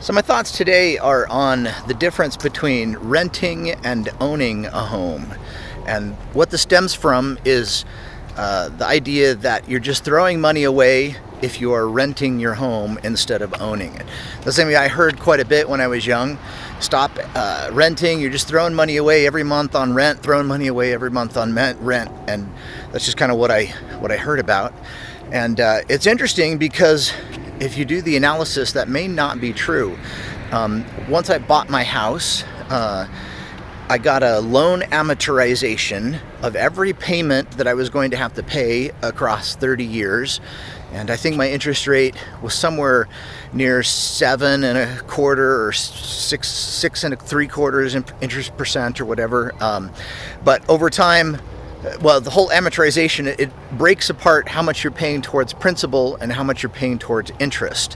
So my thoughts today are on the difference between renting and owning a home. And what this stems from is the idea that you're just throwing money away if you are renting your home instead of owning it. That's something I heard quite a bit when I was young. Stop renting, you're just throwing money away every month on rent, throwing money away every month on rent. And that's just kind of what I heard about. And it's interesting because if you do the analysis, that may not be true. Once I bought my house, I got a loan amortization of every payment that I was going to have to pay across 30 years. And I think my interest rate was somewhere near 7.25% or 6.75% interest percent or whatever. But over time, well, the whole amortization, it breaks apart how much you're paying towards principal and how much you're paying towards interest.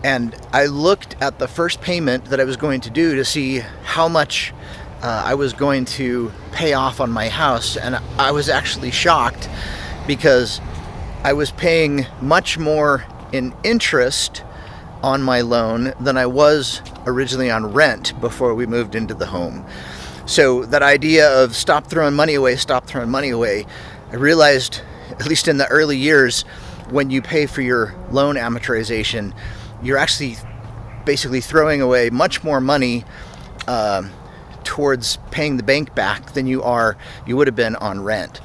And I looked at the first payment that I was going to do to see how much I was going to pay off on my house. And I was actually shocked because I was paying much more in interest on my loan than I was originally on rent before we moved into the home. So that idea of stop throwing money away, I realized, at least in the early years, when you pay for your loan amortization, you're actually basically throwing away much more money towards paying the bank back than you would have been on rent.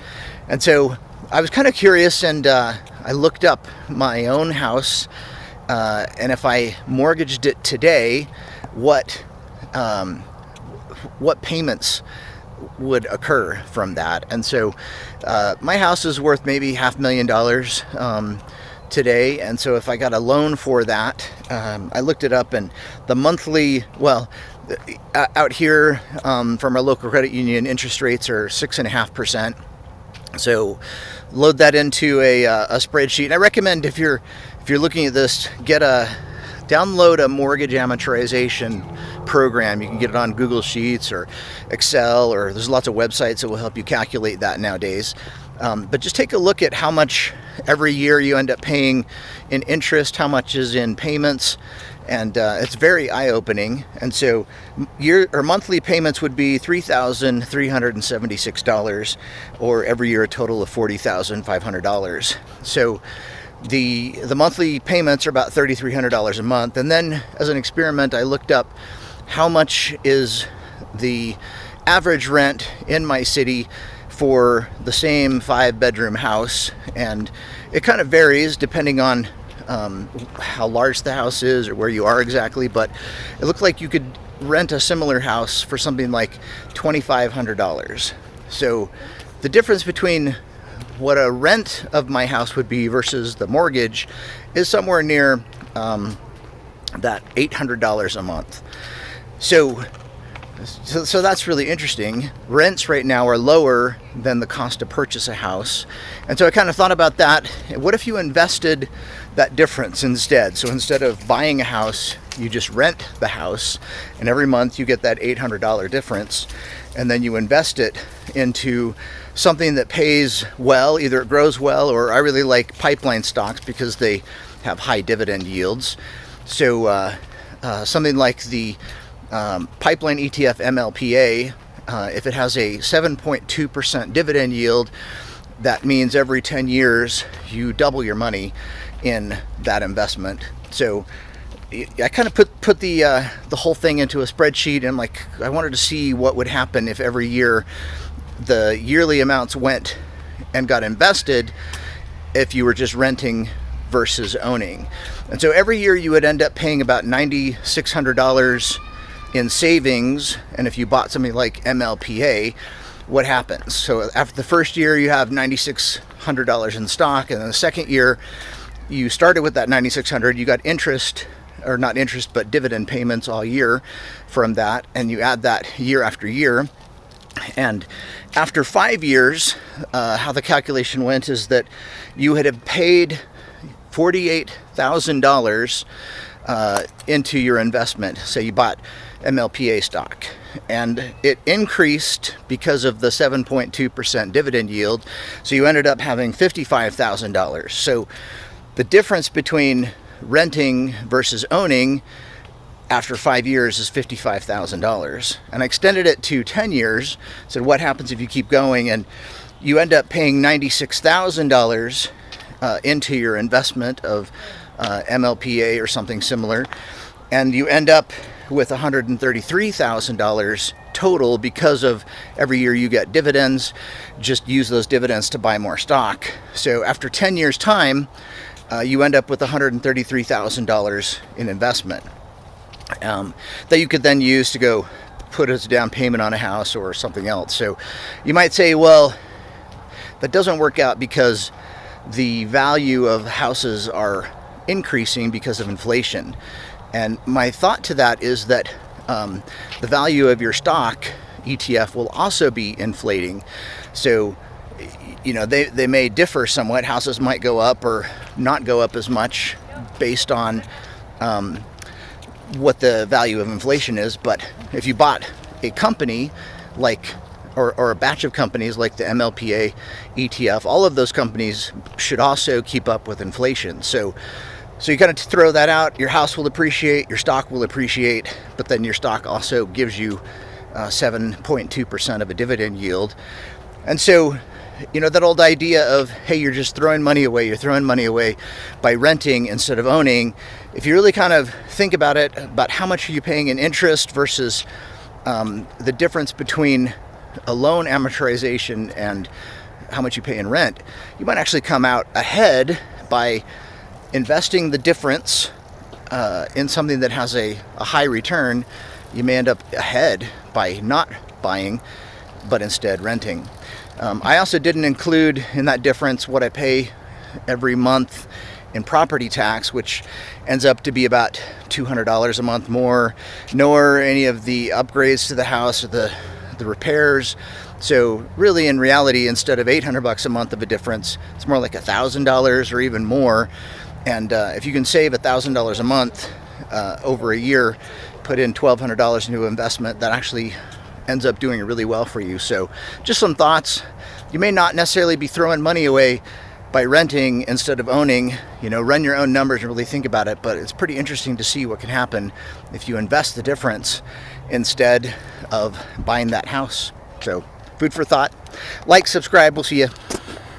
And so I was kind of curious, and I looked up my own house, and if I mortgaged it today, what payments would occur from that. And so my house is worth maybe $500,000 today, and so if I got a loan for that, I looked it up, and the monthly, out here from our local credit union, interest rates are 6.5%. So load that into a spreadsheet. And I recommend if you're looking at this, download a mortgage amortization program. You can get it on Google Sheets or Excel, or there's lots of websites that will help you calculate that nowadays. But just take a look at how much every year you end up paying in interest, how much is in payments, and it's very eye-opening. And so monthly payments would be $3,376, or every year a total of $40,500. So the monthly payments are about $3,300 a month. And then, as an experiment, I looked up how much is the average rent in my city for the same 5-bedroom house, and it kind of varies depending on how large the house is or where you are exactly, but it looked like you could rent a similar house for something like $2,500. So the difference between what a rent of my house would be versus the mortgage is somewhere near that $800 a month. So that's really interesting. Rents right now are lower than the cost to purchase a house. And so I kind of thought about that. What if you invested that difference instead? So instead of buying a house, you just rent the house, and every month you get that $800 difference, and then you invest it into something that pays well. Either it grows well, or I really like pipeline stocks because they have high dividend yields. So something like the Pipeline ETF MLPA, if it has a 7.2% dividend yield, that means every 10 years you double your money in that investment. So I kind of put the whole thing into a spreadsheet, and I wanted to see what would happen if every year the yearly amounts went and got invested if you were just renting versus owning. And so every year you would end up paying about $9,600 in savings. And if you bought something like MLPA, what happens? So after the first year you have $9,600 in stock, and then the second year you started with that $9,600, you got interest, or not interest, but dividend payments all year from that, and you add that year after year. And after 5 years, how the calculation went is that you had paid $48,000 into your investment. Say you bought MLPA stock, and it increased because of the 7.2% dividend yield, so you ended up having $55,000. So the difference between renting versus owning after 5 years is $55,000. And I extended it to 10 years, said what happens if you keep going, and you end up paying $96,000 into your investment of MLPA or something similar, and you end up with $133,000 total because of every year you get dividends. Just use those dividends to buy more stock. So after 10 years time, you end up with $133,000 in investment that you could then use to go put as a down payment on a house or something else. So you might say, well, that doesn't work out because the value of houses are increasing because of inflation. And my thought to that is that the value of your stock ETF will also be inflating. So, you know, they may differ somewhat. Houses might go up or not go up as much based on what the value of inflation is. But if you bought a company like, or a batch of companies like the MLPA ETF, all of those companies should also keep up with inflation. So you kind of throw that out, your house will appreciate, your stock will appreciate, but then your stock also gives you 7.2% of a dividend yield. And so, you know, that old idea of, hey, you're just throwing money away, you're throwing money away by renting instead of owning. If you really kind of think about it, about how much are you paying in interest versus the difference between a loan amortization and how much you pay in rent, you might actually come out ahead by investing the difference in something that has a high return. You may end up ahead by not buying, but instead renting. I also didn't include in that difference what I pay every month in property tax, which ends up to be about $200 a month more, nor any of the upgrades to the house or the repairs. So really, in reality, instead of $800 a month of a difference, it's more like $1,000 or even more. And if you can save $1,000 a month over a year, put in $1,200 into investment, that actually ends up doing really well for you. So just some thoughts. You may not necessarily be throwing money away by renting instead of owning. You know, run your own numbers and really think about it, but it's pretty interesting to see what can happen if you invest the difference instead of buying that house. So food for thought. Like, subscribe, we'll see you.